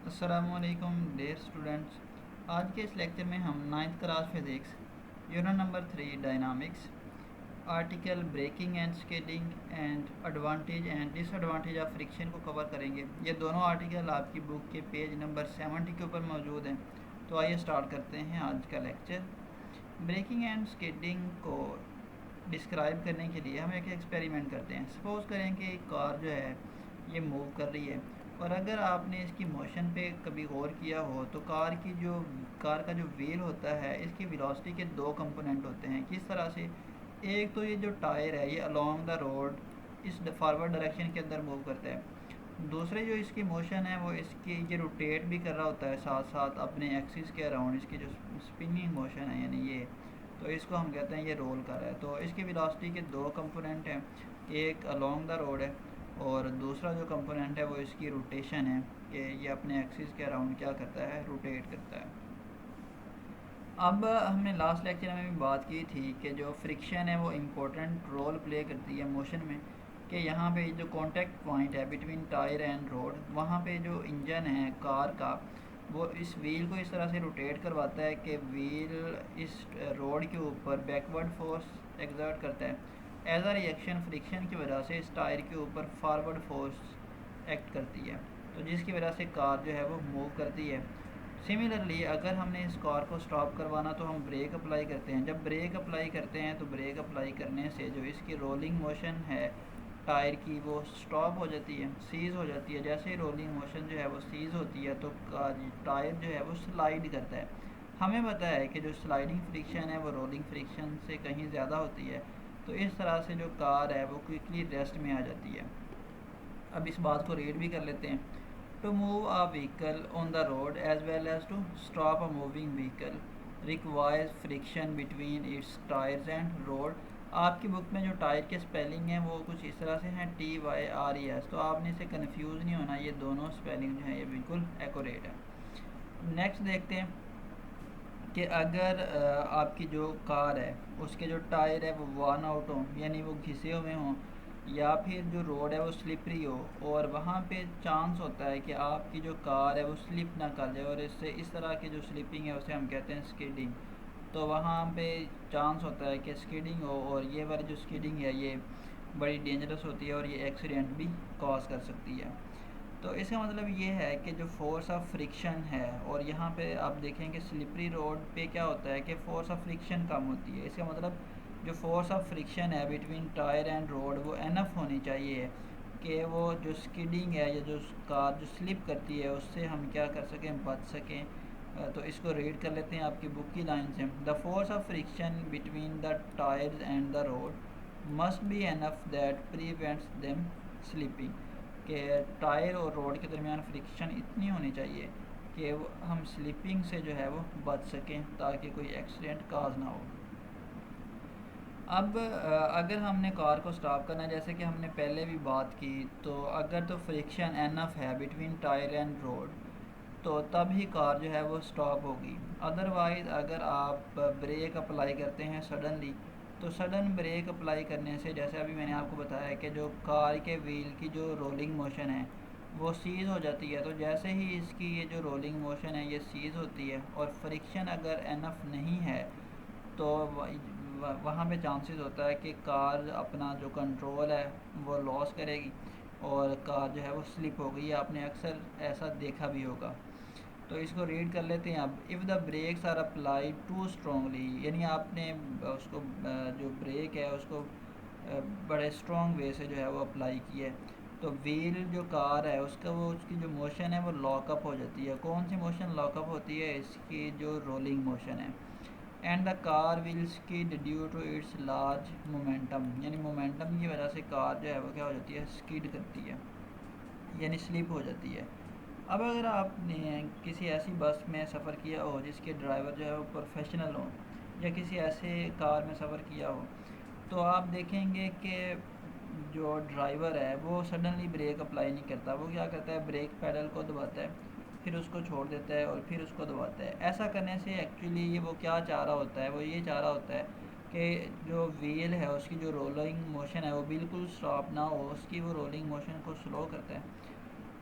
अस्सलामुअलैकुम dear students. आज के इस लेक्चर में हम ninth class physics unit number 3 dynamics article braking and scaling and advantage and disadvantage of friction को कवर करेंगे। ये दोनों आर्टिकल आपकी बुक के पेज नंबर 70 के ऊपर मौजूद हैं। तो आइए स्टार्ट करते हैं आज का लेक्चर। ब्रेकिंग एंड स्केलिंग को डिस्क्राइब करने के लिए हम एक एक्सपेरिमेंट करते हैं। सपोज़ करें कि एक कार जो है ये मूव कर रही है, और अगर आपने इसकी मोशन पे कभी गौर किया हो तो कार का जो व्हील होता है, इसकी वेलोसिटी के दो कंपोनेंट होते हैं। किस तरह से? एक तो ये जो टायर है ये अलोंग द रोड इस फॉरवर्ड डायरेक्शन के अंदर मूव करता है। दूसरे जो इसकी मोशन है वो इसकी ये रोटेट भी कर रहा होता है साथ साथ अपने एक्सिस के अराउंड। इसकी जो स्पिनिंग मोशन है यानी ये, तो इसको हम कहते हैं ये रोल कर रहा है। तो इसकी वेलोसिटी के दो कंपोनेंट हैं, एक अलोंग द रोड है और दूसरा जो कंपोनेंट है वो इसकी रोटेशन है कि ये अपने एक्सिस के अराउंड क्या करता है, रोटेट करता है। अब हमने लास्ट लेक्चर में भी बात की थी कि जो फ्रिक्शन है वो इम्पोर्टेंट रोल प्ले करती है मोशन में, कि यहाँ पे जो कांटेक्ट पॉइंट है बिटवीन टायर एंड रोड, वहाँ पे जो इंजन है कार का वो इस व्हील को इस तरह से रोटेट करवाता है कि व्हील इस रोड के ऊपर बैकवर्ड फोर्स एक्सर्ट करता है। एज अ रिएक्शन फ्रिक्शन की वजह से इस टायर के ऊपर फॉरवर्ड फोर्स एक्ट करती है, तो जिसकी वजह से कार जो है वो मूव करती है। सिमिलरली अगर हमने इस कार को स्टॉप करवाना तो हम ब्रेक अप्लाई करते हैं। जब ब्रेक अप्लाई करते हैं तो ब्रेक अप्लाई करने से जो इसकी रोलिंग मोशन है टायर की वो स्टॉप हो जाती है, सीज़ हो जाती है। जैसे ही रोलिंग मोशन जो है वो सीज़ होती है तो टायर जो है वो स्लाइड करता है। हमें पता है कि जो स्लाइडिंग फ्रिक्शन है वो रोलिंग फ्रिक्शन से कहीं ज़्यादा होती है, तो इस तरह से जो कार है वो क्विकली रेस्ट में आ जाती है। अब इस बात को रीड भी कर लेते हैं। To move a vehicle on the road as well as to stop a moving vehicle requires friction between its tyres and road. आपकी बुक में जो टायर के स्पेलिंग हैं वो कुछ इस तरह से हैं TYRES, तो आपने इसे कन्फ्यूज़ नहीं होना, ये दोनों स्पेलिंग जो हैं ये बिल्कुल एक्यूरेट है। नेक्स्ट देखते हैं कि अगर आपकी जो कार है उसके जो टायर है वो वर्न आउट हों यानी वो घिसे हुए हों, या फिर जो रोड है वो स्लिपरी हो और वहाँ पे चांस होता है कि आपकी जो कार है वो स्लिप ना कर जाए, और इससे इस तरह की जो स्लिपिंग है उसे हम कहते हैं स्किडिंग। तो वहाँ पे चांस होता है कि स्किडिंग हो, और ये वाली जो स्किडिंग है ये बड़ी डेंजरस होती है और ये एक्सीडेंट भी कॉज कर सकती है। तो इसका मतलब ये है कि जो फोर्स ऑफ फ्रिक्शन है, और यहाँ पे आप देखें कि स्लिपरी रोड पे क्या होता है कि फोर्स ऑफ फ्रिक्शन कम होती है। इसका मतलब जो फोर्स ऑफ फ्रिक्शन है बिटवीन टायर एंड रोड वो एनफ होनी चाहिए कि वो जो स्किडिंग है या जो कार जो स्लिप करती है उससे हम क्या कर सकें, बच सकें। तो इसको रीड कर लेते हैं आपकी बुक की लाइन से। The force of friction between the tyres and the road must be enough that prevents them slipping, कि टायर और रोड के दरमियान फ्रिक्शन इतनी होनी चाहिए कि हम स्लिपिंग से जो है वो बच सकें ताकि कोई एक्सीडेंट काज ना हो। अब अगर हमने कार को स्टॉप करना है जैसे कि हमने पहले भी बात की, तो अगर तो फ्रिक्शन एनफ है बिटवीन टायर एंड रोड तो तब ही कार जो है वो स्टॉप होगी। अदरवाइज़ अगर आप ब्रेक अप्लाई करते हैं सडनली, तो सडन ब्रेक अप्लाई करने से जैसे अभी मैंने आपको बताया कि जो कार के व्हील की जो रोलिंग मोशन है वो सीज़ हो जाती है। तो जैसे ही इसकी ये जो रोलिंग मोशन है ये सीज़ होती है और फ्रिक्शन अगर एनफ नहीं है तो वहाँ पे चांसेस होता है कि कार अपना जो कंट्रोल है वो लॉस करेगी और कार जो है वो स्लिप हो गई। आपने अक्सर ऐसा देखा भी होगा। तो इसको रीड कर लेते हैं। अब if the brakes are applied too strongly, यानी आपने उसको जो ब्रेक है उसको बड़े स्ट्रॉन्ग वे से जो है वो अप्लाई किया है, तो व्हील जो कार है उसका वो उसकी जो मोशन है वो लॉकअप हो जाती है। कौन सी मोशन लॉकअप होती है? इसकी जो रोलिंग मोशन है। And the car will skid due to its large momentum, यानी मोमेंटम की वजह से कार जो है वो क्या हो जाती है, स्किड करती है यानी स्लिप हो जाती है। अब अगर आपने किसी ऐसी बस में सफ़र किया हो जिसके ड्राइवर जो है वो प्रोफेशनल हो, या किसी ऐसे कार में सफ़र किया हो, तो आप देखेंगे कि जो ड्राइवर है वो सडनली ब्रेक अप्लाई नहीं करता। वो क्या करता है, ब्रेक पैडल को दबाता है, फिर उसको छोड़ देता है और फिर उसको दबाता है। ऐसा करने से एक्चुअली ये वो क्या चाह रहा होता है, वो ये चाह रहा होता है कि जो व्हील है उसकी जो रोलिंग मोशन है वो बिल्कुल स्टॉप ना हो, उसकी वो रोलिंग मोशन को स्लो करता है।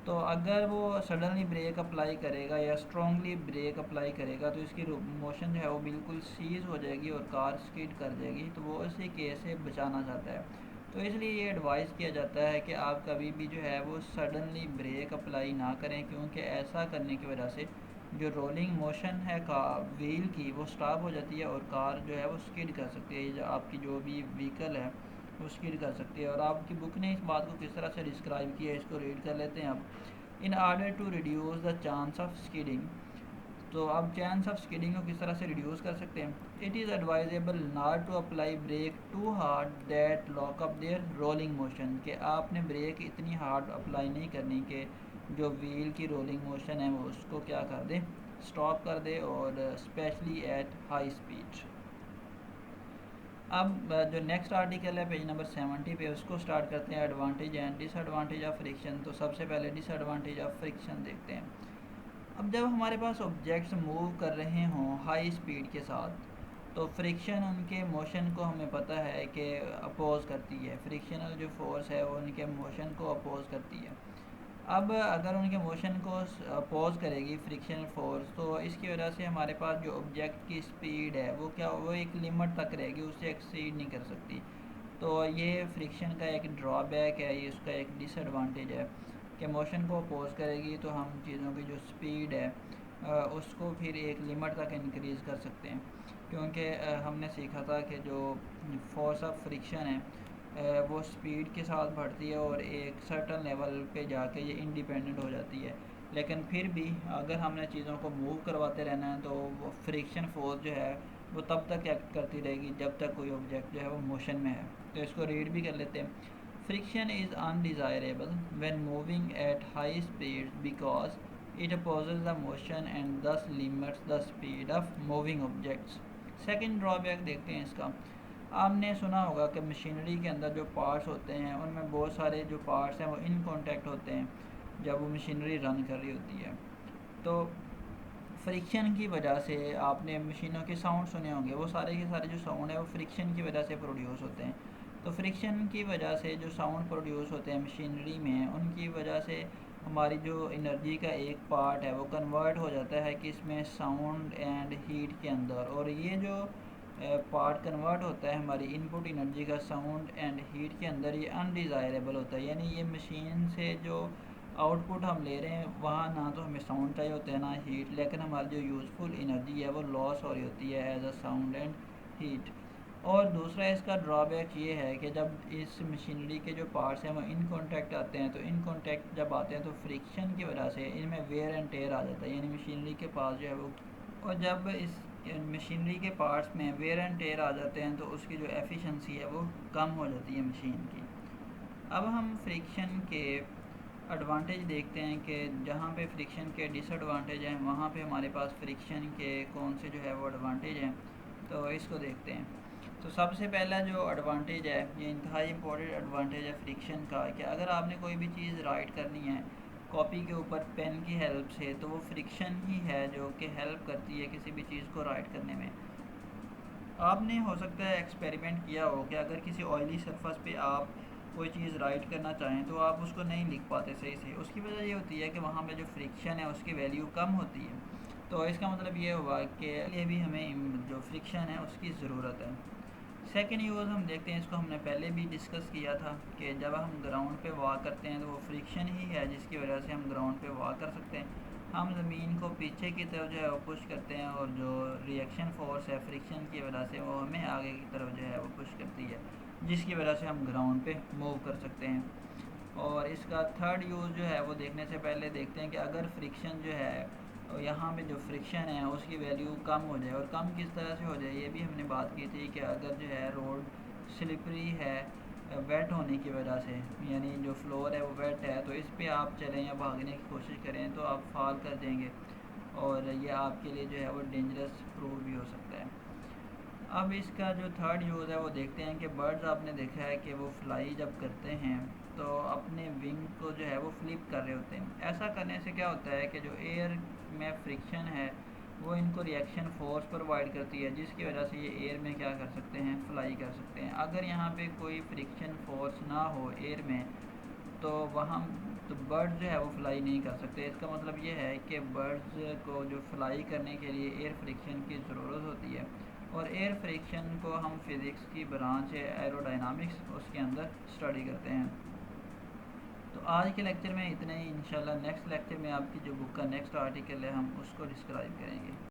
तो अगर वो सडनली ब्रेक अप्लाई करेगा या स्ट्रॉन्गली ब्रेक अप्लाई करेगा तो इसकी मोशन जो है वो बिल्कुल सीज़ हो जाएगी और कार स्किड कर जाएगी। तो वो इसी केस से बचाना चाहता है। तो इसलिए ये एडवाइस किया जाता है कि आप कभी भी जो है वो सडनली ब्रेक अप्लाई ना करें, क्योंकि ऐसा करने की वजह से जो रोलिंग मोशन है का व्हील की वो स्टॉप हो जाती है और कार जो है वो स्किड कर सकती है। ये जो आपकी जो भी व्हीकल है वो स्किड कर सकती है। और आपकी बुक ने इस बात को किस तरह से डिस्क्राइब किया है, इसको रीड कर लेते हैं अब। In order to reduce the chance of skidding, तो आप चांस ऑफ स्किडिंग को किस तरह से रिड्यूस कर सकते हैं। It is advisable not to apply brake too hard that lock up their rolling motion, कि आपने ब्रेक इतनी हार्ड अप्लाई नहीं करनी कि जो व्हील की रोलिंग मोशन है वो उसको क्या कर दे, स्टॉप कर दे, और स्पेशली एट हाई स्पीड। अब जो नेक्स्ट आर्टिकल है पेज नंबर 70 पे, उसको स्टार्ट करते हैं advantage and disadvantage of friction. तो सबसे पहले डिसएडवांटेज ऑफ फ्रिक्शन देखते हैं। अब जब हमारे पास ऑब्जेक्ट्स मूव कर रहे हों हाई स्पीड के साथ, तो फ्रिक्शन उनके मोशन को हमें पता है कि अपोज करती है। फ्रिक्शनल जो फोर्स है वो उनके मोशन को अपोज करती है। अब अगर उनके मोशन को अपोज करेगी फ्रिक्शनल फोर्स, तो इसकी वजह से हमारे पास जो ऑब्जेक्ट की स्पीड है वो क्या, वो एक लिमिट तक रहेगी, उससे एक्सीड नहीं कर सकती। तो ये फ्रिक्शन का एक ड्रॉबैक है, ये उसका एक डिसएडवांटेज है कि मोशन को अपोज करेगी तो हम चीज़ों की जो स्पीड है उसको फिर एक लिमिट तक इंक्रीज़ कर सकते हैं। क्योंकि हमने सीखा था कि जो फोर्स ऑफ फ्रिक्शन है वो स्पीड के साथ बढ़ती है और एक सर्टन लेवल पे जाके ये इंडिपेंडेंट हो जाती है। लेकिन फिर भी अगर हमने चीज़ों को मूव करवाते रहना है तो वो फ्रिक्शन फोर्स जो है वो तब तक एक्ट करती रहेगी जब तक कोई ऑब्जेक्ट जो है वो मोशन में है। तो इसको रीड भी कर लेते हैं। Friction is undesirable when moving at high speed because it opposes the motion and this limits the speed of moving objects. Second drawback देखते हैं इसका। आपने सुना होगा कि मशीनरी के अंदर जो पार्ट्स होते हैं उनमें बहुत सारे जो पार्ट्स हैं वो इन कांटेक्ट होते हैं जब वो मशीनरी रन कर रही होती है। तो फ्रिक्शन की वजह से आपने मशीनों के साउंड सुने होंगे, वो सारे के सारे जो साउंड है वो फ्रिक्शन की वजह से प्रोड्यूस होते हैं। तो फ्रिक्शन की वजह से जो साउंड प्रोड्यूस होते हैं मशीनरी में, उनकी वजह से हमारी जो एनर्जी का एक पार्ट है वो कन्वर्ट हो जाता है कि इसमें साउंड एंड हीट के अंदर। और ये जो पार्ट कन्वर्ट होता है हमारी इनपुट एनर्जी का साउंड एंड हीट के अंदर, ये अनडिज़ायरेबल होता है। यानी ये मशीन से जो आउटपुट हम ले रहे हैं वहाँ ना तो हमें साउंड चाहिए होता है ना हीट, लेकिन हमारी जो यूज़फुल एनर्जी है वो लॉस हो रही होती है as a sound and heat. और दूसरा इसका ड्रॉबैक ये है कि जब इस मशीनरी के जो पार्ट्स हैं वो इन कॉन्टैक्ट आते हैं, तो इन कॉन्टैक्ट जब आते हैं तो फ्रिक्शन की वजह से इनमें वेयर एंड टेयर आ जाता है, यानी मशीनरी के पास जो है वो, और जब इस मशीनरी के पार्ट्स में वेयर एंड टेयर आ जाते हैं तो उसकी जो एफिशिएंसी है वो कम हो जाती है मशीन की। अब हम फ्रिक्शन के एडवांटेज देखते हैं कि जहाँ पे फ्रिक्शन के डिसएडवांटेज हैं वहाँ पे हमारे पास फ्रिक्शन के कौन से जो है वो एडवांटेज हैं। तो इसको देखते हैं। तो सबसे पहला जो एडवांटेज है, ये इंतहाई इम्पोर्टेंट एडवांटेज है फ्रिक्शन का, कि अगर आपने कोई भी चीज़ राइट करनी है कॉपी के ऊपर पेन की हेल्प से, तो वो फ्रिक्शन ही है जो कि हेल्प करती है किसी भी चीज़ को राइट करने में। आपने हो सकता है एक्सपेरिमेंट किया हो कि अगर किसी ऑयली सरफेस पे आप कोई चीज़ राइट करना चाहें तो आप उसको नहीं लिख पाते सही से। उसकी वजह ये होती है कि वहाँ पे जो फ्रिक्शन है उसकी वैल्यू कम होती है। तो इसका मतलब ये हुआ कि ये भी हमें जो फ्रिक्शन है उसकी ज़रूरत है। सेकेंड यूज़ हम देखते हैं, इसको हमने पहले भी डिस्कस किया था कि जब हम ग्राउंड पे वॉक करते हैं तो वो फ्रिक्शन ही है जिसकी वजह से हम ग्राउंड पे वॉक कर सकते हैं। हम ज़मीन को पीछे की तरफ जो है वो पुश करते हैं और जो रिएक्शन फोर्स है फ्रिक्शन की वजह से वो हमें आगे की तरफ जो है वो पुश करती है, जिसकी वजह से हम ग्राउंड पे मूव कर सकते हैं। और इसका थर्ड यूज़ जो है वो देखने से पहले देखते हैं कि अगर फ्रिक्शन जो है और यहाँ पे जो फ्रिक्शन है उसकी वैल्यू कम हो जाए, और कम किस तरह से हो जाए ये भी हमने बात की थी कि अगर जो है रोड स्लिपरी है वेट होने की वजह से, यानी जो फ्लोर है वो वेट है, तो इस पे आप चलें या भागने की कोशिश करें तो आप फॉल कर देंगे और ये आपके लिए जो है वो डेंजरस प्रूव भी हो सकता है। अब इसका जो थर्ड यूज़ है वो देखते हैं कि बर्ड्स आपने देखा है कि वो फ्लाई जब करते हैं तो अपने विंग को जो है वो फ्लिप कर रहे होते हैं। ऐसा करने से क्या होता है कि जो एयर में फ्रिक्शन है वो इनको रिएक्शन फोर्स प्रोवाइड करती है, जिसकी वजह से ये एयर में क्या कर सकते हैं, फ्लाई कर सकते हैं। अगर यहाँ पे कोई फ्रिक्शन फोर्स ना हो एयर में तो वहाँ तो बर्ड्स जो है वो फ्लाई नहीं कर सकते। इसका मतलब ये है कि बर्ड्स को जो फ्लाई करने के लिए एयर फ्रिक्शन की ज़रूरत होती है, और एयर फ्रिक्शन को हम फिज़िक्स की ब्रांच है एरोडायनामिक्स उसके अंदर स्टडी करते हैं। तो आज के लेक्चर में इतना ही। इंशाल्लाह नेक्स्ट लेक्चर में आपकी जो बुक का नेक्स्ट आर्टिकल है हम उसको डिस्क्राइब करेंगे।